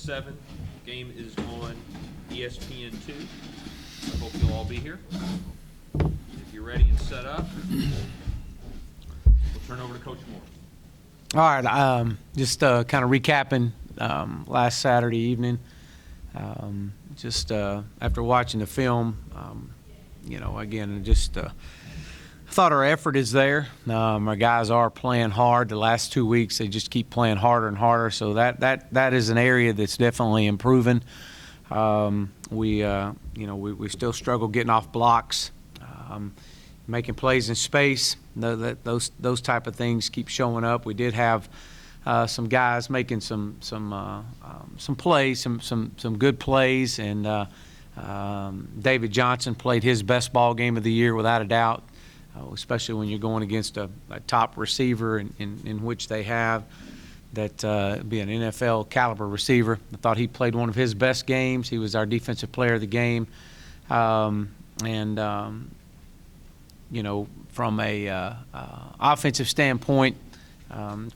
7. Game is on ESPN2. I hope you'll all be here. If you're ready and set up, we'll turn over to Coach Moore. All right, just kind of recapping last Saturday evening. After watching the film, again, I thought our effort is there. Our guys are playing hard. The last 2 weeks, they just keep playing harder and harder. So that is an area that's definitely improving. We still struggle getting off blocks, making plays in space. Those type of things keep showing up. We did have some guys making some plays, some good plays, and David Johnson played his best ball game of the year without a doubt. Especially when you're going against a top receiver in which they have that be an NFL caliber receiver. I thought he played one of his best games. He was our defensive player of the game. From a offensive standpoint,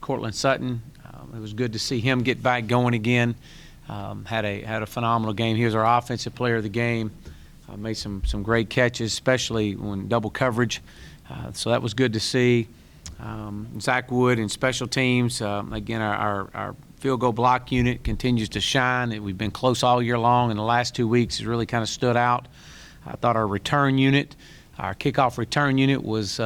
Cortland Sutton, it was good to see him get back going again. Had a phenomenal game. He was our offensive player of the game. Made some great catches, especially when double coverage. So that was good to see. Zach Wood in special teams. Again, our field goal block unit continues to shine. We've been close all year long, and the last 2 weeks has really kind of stood out. I thought our return unit, our kickoff return unit was,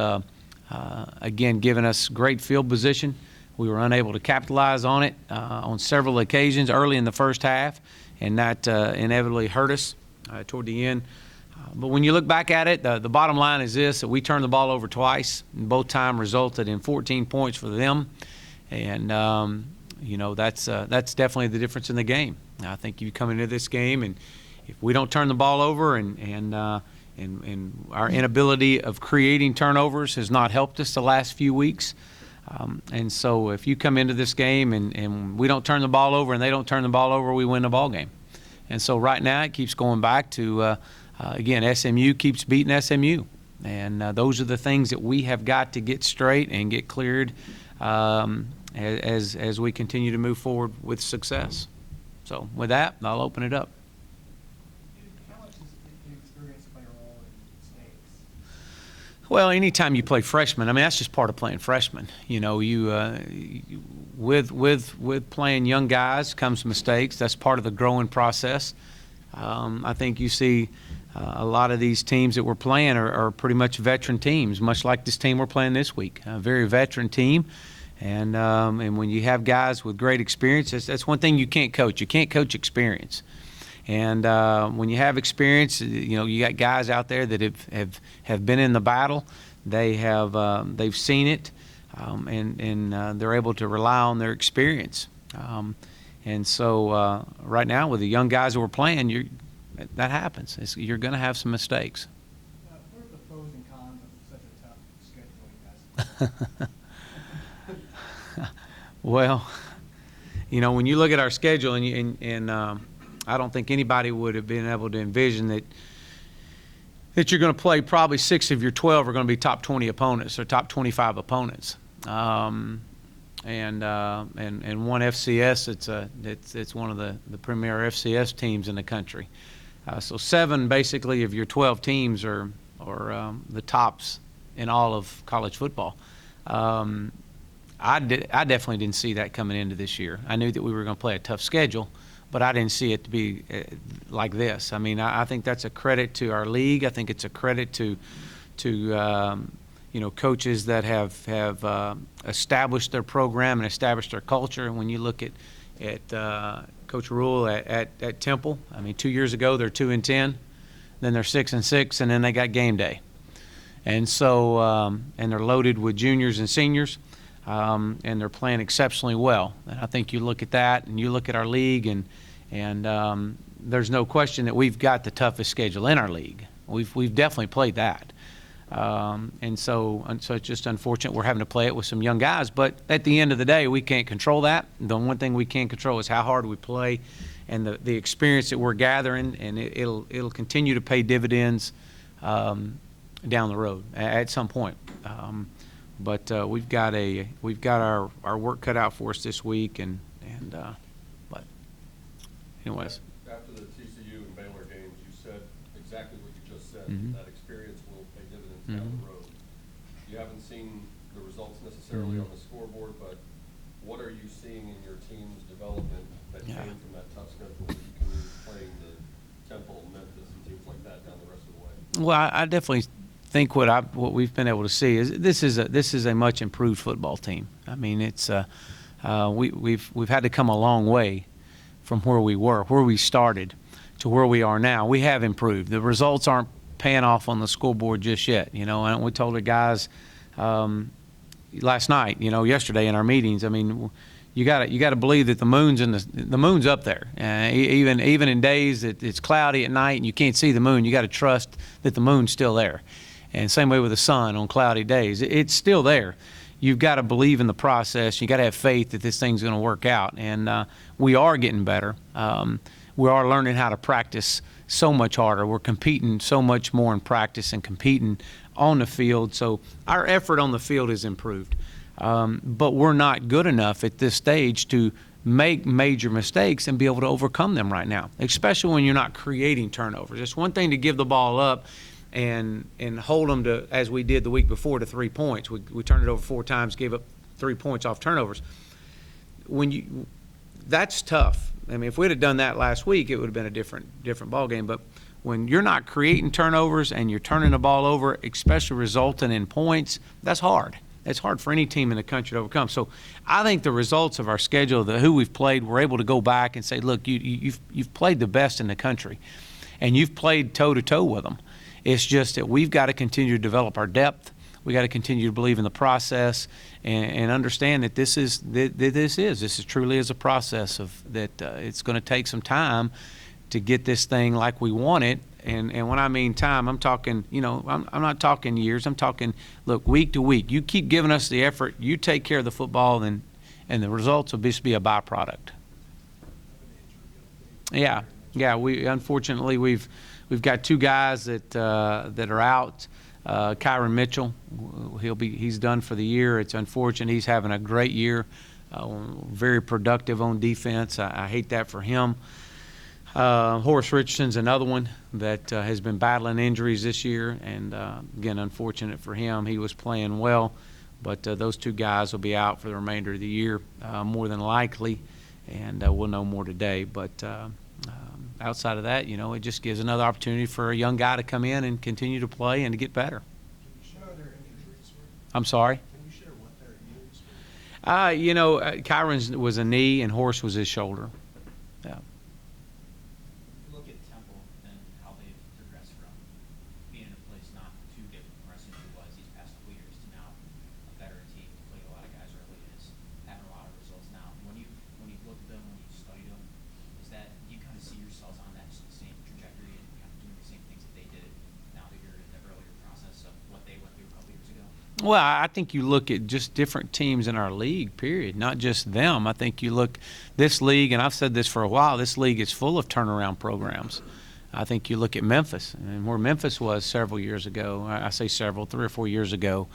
again, giving us great field position. We were unable to capitalize on it on several occasions early in the first half, and that inevitably hurt us toward the end. But when you look back at it, the bottom line is this: that we turned the ball over twice, and both times resulted in 14 points for them. And that's definitely the difference in the game. I think you come into this game, and if we don't turn the ball over, and our inability of creating turnovers has not helped us the last few weeks. And so if you come into this game and we don't turn the ball over and they don't turn the ball over, we win the ball game. And so right now it keeps going back to, again, SMU keeps beating SMU. And those are the things that we have got to get straight and get cleared as we continue to move forward with success. So with that, I'll open it up. How much does experience play a role in mistakes? Well, anytime you play freshman, I mean, that's just part of playing freshman. With playing young guys comes mistakes. That's part of the growing process. I think you see a lot of these teams that we're playing are pretty much veteran teams, much like this team we're playing this week. A very veteran team. And when you have guys with great experience, that's one thing you can't coach. You can't coach experience. And when you have experience, you got guys out there that have been in the battle. They've seen it, and they're able to rely on their experience. And so right now with the young guys that we're playing, that happens. You're going to have some mistakes. What are the pros and cons of such a tough schedule you guys? Well, when you look at our schedule, and I don't think anybody would have been able to envision that you're going to play probably 6 of your 12 are going to be top 20 opponents or top 25 opponents, and one FCS. It's one of the premier FCS teams in the country. So 7 basically of your 12 teams are the tops in all of college football. I definitely didn't see that coming into this year. I knew that we were going to play a tough schedule, but I didn't see it to be like this. I mean, I think that's a credit to our league. I think it's a credit to coaches that have established their program and established their culture. And when you look at Coach Rule at Temple, I mean, 2 years ago they're 2-10, then they're 6-6, and then they got game day. And so and they're loaded with juniors and seniors. And they're playing exceptionally well. And I think you look at that, and you look at our league, and there's no question that we've got the toughest schedule in our league. We've definitely played that, and so it's just unfortunate we're having to play it with some young guys. But at the end of the day, we can't control that. The one thing we can control is how hard we play, and the experience that we're gathering, and it'll continue to pay dividends down the road at some point. But we've got our work cut out for us this week, but anyways. After the TCU and Baylor games, you said exactly what you just said. Mhm. That experience will pay dividends down Mhm. the road. You haven't seen the results necessarily Mhm. on the scoreboard, but what are you seeing in your team's development that Yeah. came from that tough schedule that you can use playing the Temple, Memphis, and teams like that down the rest of the way? Well, I definitely think what we've been able to see is this is a much improved football team. I mean, it's we've had to come a long way from where we started, to where we are now. We have improved. The results aren't paying off on the scoreboard just yet. And we told the guys last night, yesterday in our meetings. I mean, you got to believe that the moon's up there. Even in days that it's cloudy at night and you can't see the moon, you got to trust that the moon's still there. And same way with the sun on cloudy days, it's still there. You've got to believe in the process. You got to have faith that this thing's going to work out. And we are getting better. We are learning how to practice so much harder. We're competing so much more in practice and competing on the field. So our effort on the field has improved. But we're not good enough at this stage to make major mistakes and be able to overcome them right now, especially when you're not creating turnovers. It's one thing to give the ball up and hold them to, as we did the week before, to 3 points. We turned it over 4 times, gave up 3 points off turnovers. That's tough. I mean, if we'd have done that last week, it would have been a different ball game. But when you're not creating turnovers and you're turning the ball over, especially resulting in points, that's hard. It's hard for any team in the country to overcome. So I think the results of our schedule, who we've played, we're able to go back and say, look, you've played the best in the country, and you've played toe-to-toe with them. It's just that we've got to continue to develop our depth. We got to continue to believe in the process and understand that this is truly is a process of that. It's going to take some time to get this thing like we want it. And when I mean time, I'm talking, I'm not talking years. I'm talking, look, week to week. You keep giving us the effort. You take care of the football, and the results will just be a byproduct. Yeah. We unfortunately we've got 2 guys that are out. Kyron Mitchell, he's done for the year. It's unfortunate. He's having a great year, very productive on defense. I hate that for him. Horace Richardson's another one that has been battling injuries this year, and again, unfortunate for him. He was playing well, but those 2 guys will be out for the remainder of the year, more than likely, and we'll know more today. But outside of that, it just gives another opportunity for a young guy to come in and continue to play and to get better. Can you share their injuries? I'm sorry? Can you share what their injuries were? Kyron's was a knee and Horace was his shoulder. Yeah. Look at Temple and how they've progressed from being in a place not too different from wrestling it was these past couple years to now a veteran team, played a lot of guys early, and is having a lot of results now. When you look at them, when you study them, is that you kind of see yourselves on that same trajectory and kind of doing the same things that they did now that you're in the earlier process of what they went through a couple years ago? Well, I think you look at just different teams in our league, period, not just them. I think you look this league, and I've said this for a while, this league is full of turnaround programs. I think you look at Memphis, and where Memphis was several years ago. I say several, 3 or 4 years ago.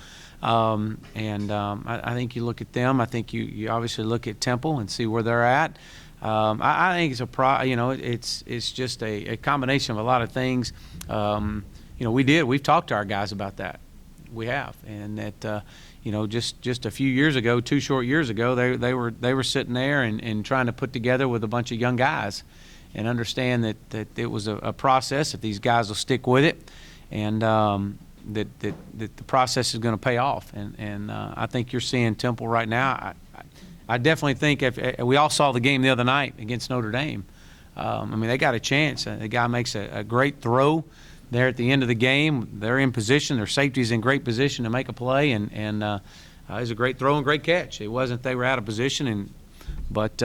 I think you look at them. I think you obviously look at Temple and see where they're at. I think it's it's just a combination of a lot of things. We've talked to our guys about that. We have, and that just a few years ago, 2 short years ago, they were sitting there and trying to put together with a bunch of young guys, and understand that it was a process. If these guys will stick with it, and that the process is going to pay off, and I think you're seeing Temple right now. I definitely think if we all saw the game the other night against Notre Dame. They got a chance. The guy makes a great throw there at the end of the game. They're in position. Their safety's in great position to make a play, and it was a great throw and great catch. It wasn't they were out of position, but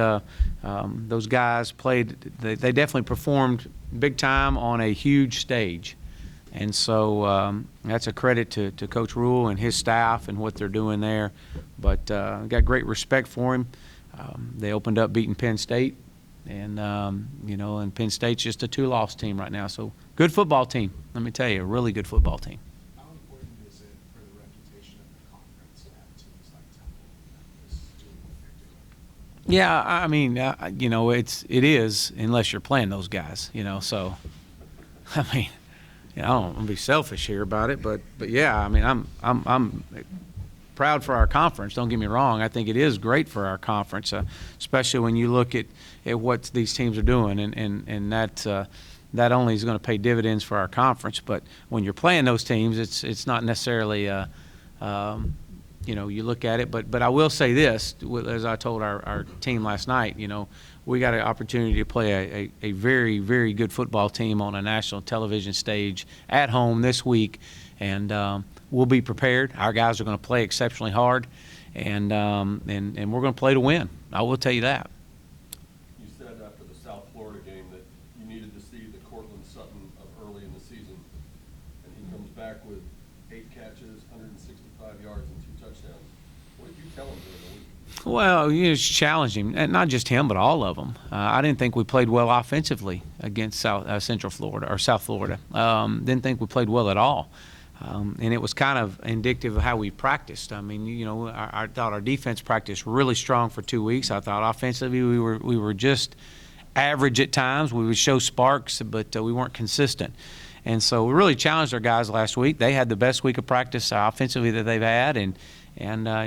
those guys played. They definitely performed big time on a huge stage, and so that's a credit to Coach Rule and his staff and what they're doing there. But got great respect for him. They opened up beating Penn State. And Penn State's just a 2-loss team right now. So good football team, let me tell you, a really good football team. How important is it for the reputation of the conference to have teams like Temple and Memphis doing what they're doing? Yeah, I mean, it is unless you're playing those guys, So, I mean, I don't want to be selfish here about it, but yeah, I mean, I'm proud for our conference. Don't get me wrong. I think it is great for our conference, especially when you look at what these teams are doing, and that only is going to pay dividends for our conference. But when you're playing those teams, it's not necessarily you look at it, but I will say this, as I told our team last night, we got an opportunity to play a very, very good football team on a national television stage at home this week, and we'll be prepared. Our guys are going to play exceptionally hard, and we're going to play to win. I will tell you that. You said after the South Florida game that you needed to see the Cortland Sutton of early in the season, and he comes back with 8 catches, 165 yards, and 2 touchdowns. What did you tell him during the week? Well, it's challenging, and not just him, but all of them. I didn't think we played well offensively against Central Florida or South Florida. Didn't think we played well at all. And it was kind of indicative of how we practiced. I mean, I thought our defense practiced really strong for 2 weeks. I thought offensively we were just average at times. We would show sparks, but we weren't consistent. And so we really challenged our guys last week. They had the best week of practice offensively that they've had, and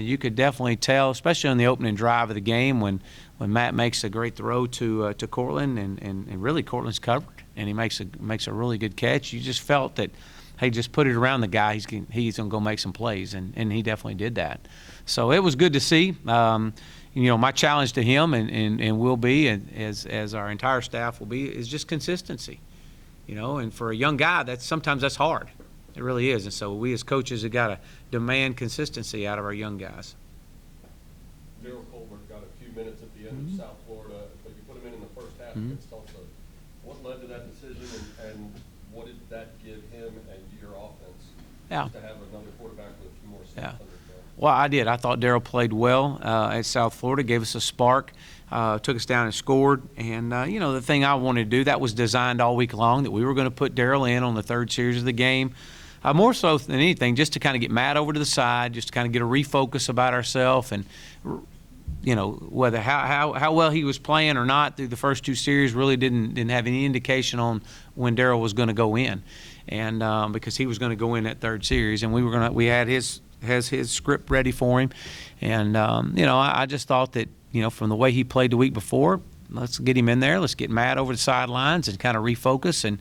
you could definitely tell, especially on the opening drive of the game when Matt makes a great throw to Cortland, and really Cortland's covered, and he makes a really good catch. You just felt that, hey, just put it around the guy. He's going to go make some plays, and he definitely did that. So it was good to see. My challenge to him and will be, and as our entire staff will be, is just consistency. And for a young guy, sometimes that's hard. It really is. And so we as coaches have got to demand consistency out of our young guys. Daryl Colbert got a few minutes at the end of South Florida, but you put him in the first half against Tulsa. What led to that decision, and what did that give him and your offense to have another quarterback with a few more snaps under his belt? Well, I did. I thought Daryl played well at South Florida, gave us a spark, took us down and scored. And, the thing I wanted to do, that was designed all week long, that we were going to put Daryl in on the third series of the game. More so than anything, just to kind of get Matt over to the side, just to kind of get a refocus about ourselves, and whether how well he was playing or not through the first 2 series really didn't have any indication on when Daryl was going to go in, and because he was going to go in that third series, and we had his script ready for him, and I just thought that from the way he played the week before, let's get him in there, let's get Matt over the sidelines and kind of refocus and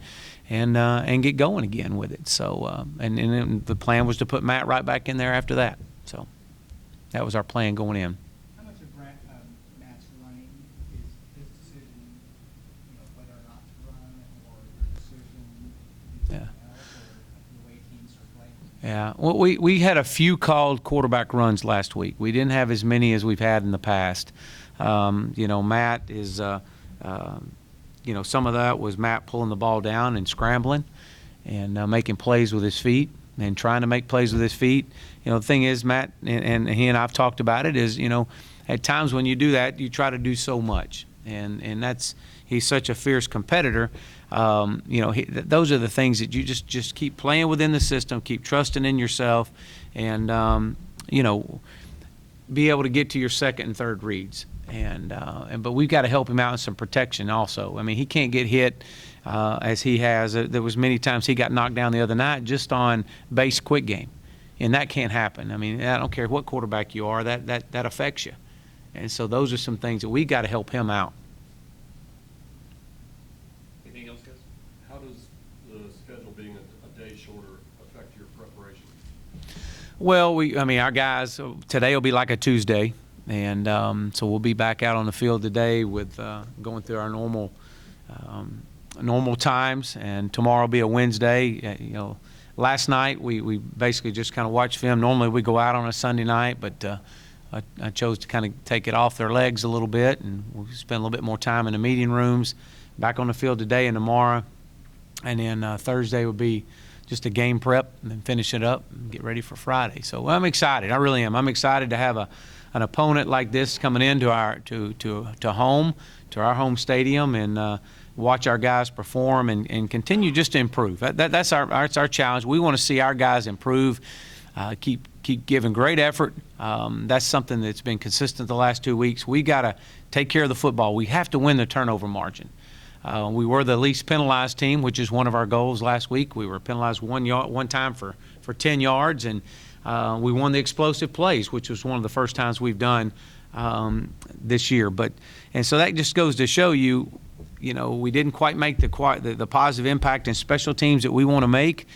get going again with it. So and the plan was to put Matt right back in there after that. So that was our plan going in. How much of Matt's running is his decision, whether or not to run, or your decision to do something else, or the way teams are playing? Yeah, well, we had a few called quarterback runs last week. We didn't have as many as we've had in the past. Matt is some of that was Matt pulling the ball down and scrambling and making plays with his feet and trying to make plays with his feet. The thing is, Matt, and he and I've talked about it, is, at times when you do that, you try to do so much. And he's such a fierce competitor. Those are the things that you just keep playing within the system, keep trusting in yourself, and, be able to get to your second and third reads. But we've got to help him out in some protection also. I mean, he can't get hit as he has. There was many times he got knocked down the other night just on base quick game, and that can't happen. I mean, I don't care what quarterback you are, that affects you. And so those are some things that we got to help him out. Anything else, guys? How does the schedule being a day shorter affect your preparation? Well, our guys, today will be like a Tuesday. And so we'll be back out on the field today with going through our normal times, and tomorrow will be a Wednesday. Last night we basically just kind of watched film. Normally we go out on a Sunday night, but I chose to kind of take it off their legs a little bit, and we'll spend a little bit more time in the meeting rooms. Back on the field today and tomorrow, and then Thursday will be just a game prep, and then finish it up and get ready for Friday. So I'm excited. I really am. I'm excited to have an opponent like this coming into our to our home stadium, and watch our guys perform and continue just to improve. That's our challenge. We want to see our guys improve keep giving great effort. That's something that's been consistent the last 2 weeks. We got to take care of the football. We have to win the turnover margin. We were the least penalized team, which is one of our goals last week. We were penalized one time for 10 yards, and we won the explosive plays, which was one of the first times we've done this year. And so that just goes to show you, we didn't quite make the positive impact in special teams that we want to make.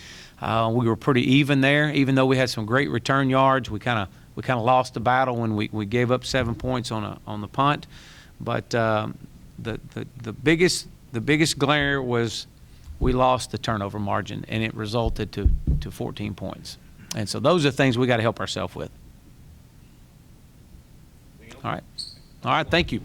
We were pretty even there, even though we had some great return yards. We kind of lost the battle when we gave up 7 points on the punt. But the biggest glare was we lost the turnover margin, and it resulted to 14 points. And so those are things we got to help ourselves with. All right. Thank you.